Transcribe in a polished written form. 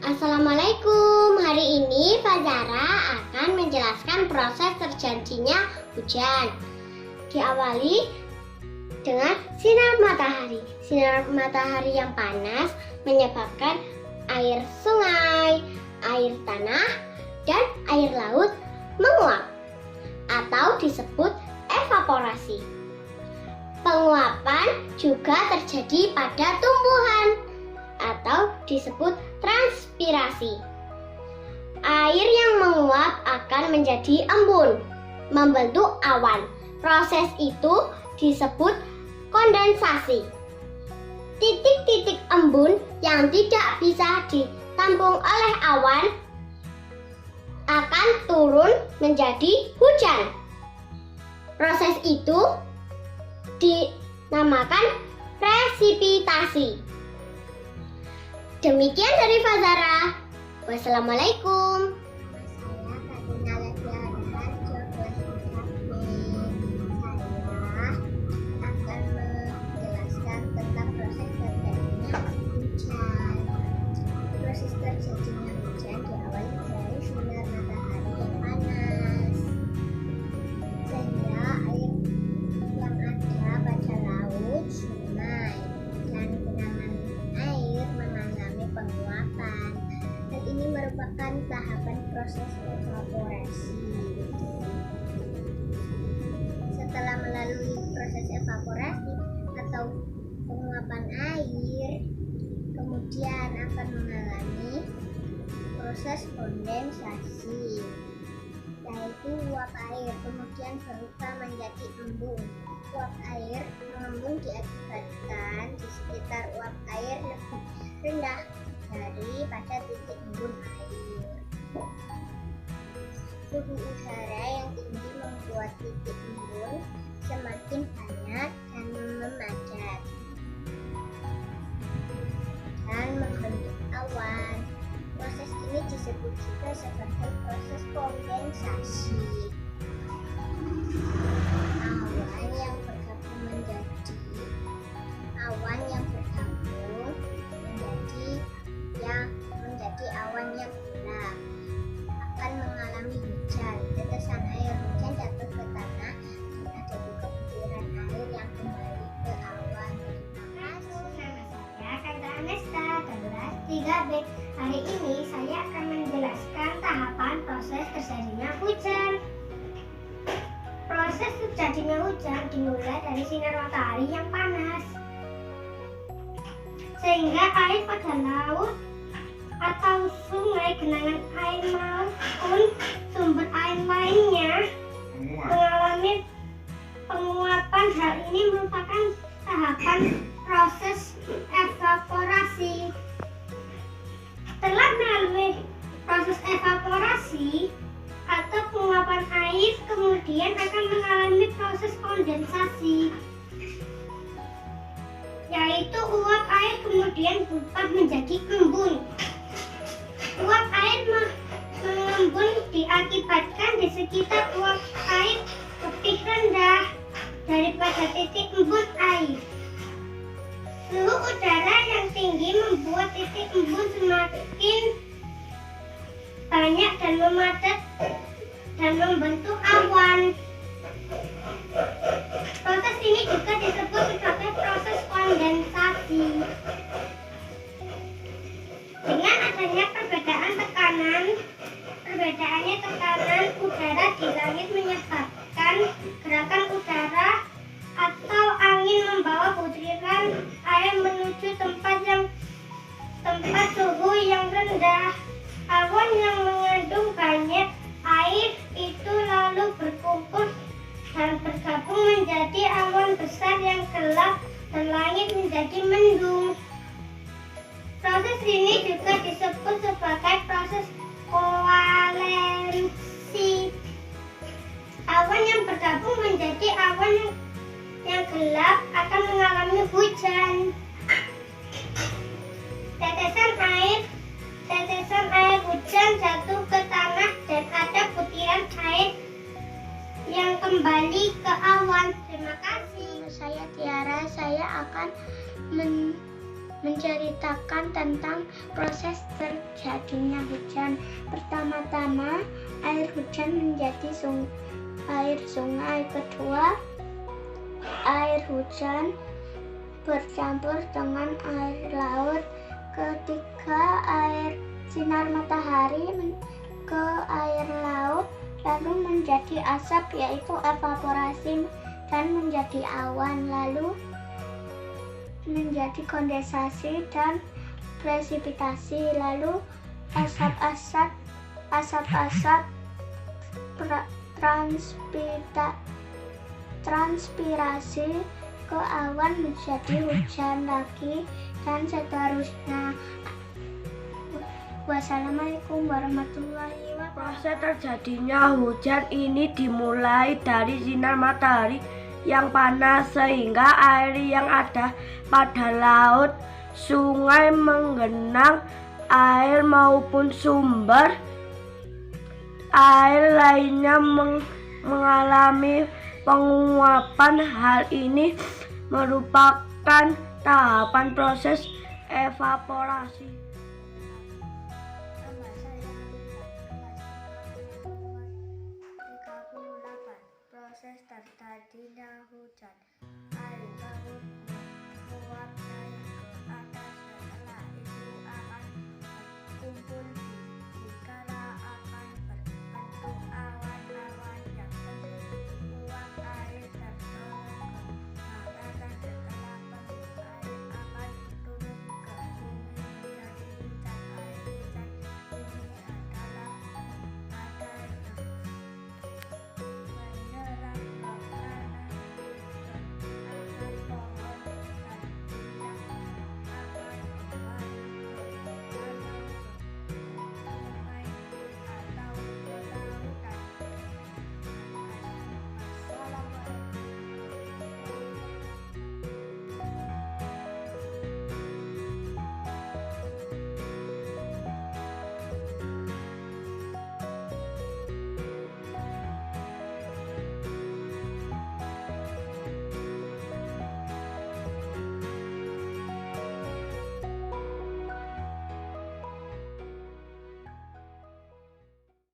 Assalamualaikum. Hari ini Fazara akan menjelaskan proses terjadinya hujan. Diawali dengan sinar matahari. Sinar matahari yang panas menyebabkan air sungai, air tanah, dan air laut menguap atau disebut evaporasi. Penguapan juga terjadi pada tumbuhan atau disebut transpirasi. Air yang menguap akan menjadi embun, membentuk awan. Proses itu disebut kondensasi. Titik-titik embun yang tidak bisa ditampung oleh awan akan turun menjadi hujan. Proses itu dinamakan presipitasi. Demikian dari Fazara. Wassalamualaikum. Proses terjadinya hujan diawali dari sinar matahari yang panas, sehingga air yang ada pada laut, sungai, dan genangan air mengalami penguapan. Hal ini merupakan tahapan proses evaporasi. Setelah melalui proses evaporasi atau penguapan air, kemudian akan mengalami proses kondensasi, yaitu uap air kemudian berubah menjadi embun. Uap air mengembun diakibatkan di sekitar uap air lebih rendah daripada titik embun air. Suhu udara yang tinggi membuat titik embun semakin banyak dan memadat dan membentuk awan. Proses ini disebut juga sebagai proses kondensasi. Awan yang bergabung menjadi awan yang gelap akan mengalami hujan. Tetesan air hujan jatuh ke tanah dan ada juga butiran air yang kembali ke awan. Nama saya Kata Anesta, kelas 3B. Hari ini saya akan menjelaskan tahapan proses terjadinya hujan. Proses terjadinya hujan dimulai dari sinar matahari yang panas, sehingga air pada laut atau sungai, genangan air maupun sumber air lainnya mengalami penguapan. Hal ini merupakan tahapan proses evaporasi. Setelah melalui proses evaporasi atau penguapan air, kemudian akan mengalami proses kondensasi, yaitu uap air kemudian berubah menjadi embun. Uap air mengembun diakibatkan di sekitar uap air lebih rendah daripada titik embun air. Suhu udara yang tinggi membuat titik embun semakin banyak dan memadat dan membentuk awan. Proses ini juga disebut sebagai proses kondensasi. Dengan adanya perbedaan tekanan udara di langit menyebabkan gerakan udara atau angin membawa butiran air menuju tempat suhu yang rendah. Awan yang mengandung banyak air itu lalu berkumpul dan bergabung menjadi awan besar yang gelap dan langit menjadi mendung. Proses ini juga disebut sebagai proses koalensi. Awan yang bergabung menjadi awan yang gelap akan mengalami hujan. Tetesan air hujan jatuh ke tanah dan ada butiran air yang kembali ke awan. Terima kasih. Saya Tiara, saya akan menceritakan tentang proses terjadinya hujan. Pertama-tama, air hujan menjadi air sungai. Kedua, air hujan bercampur dengan air laut. Ketiga, air sinar matahari ke air laut lalu menjadi asap, yaitu evaporasi, dan menjadi awan, lalu menjadi kondensasi dan presipitasi, lalu asap-asap transpirasi ke awan menjadi hujan lagi, dan seterusnya. Wassalamualaikum warahmatullahi wabarakatuh. Proses terjadinya hujan ini dimulai dari sinar matahari yang panas sehingga air yang ada pada laut, sungai, menggenang air maupun sumber air lainnya mengalami penguapan. Hal ini merupakan tahapan proses evaporasi. Nama saya Alisa, kelas 5 kelas 38. Proses terjadinya hujan.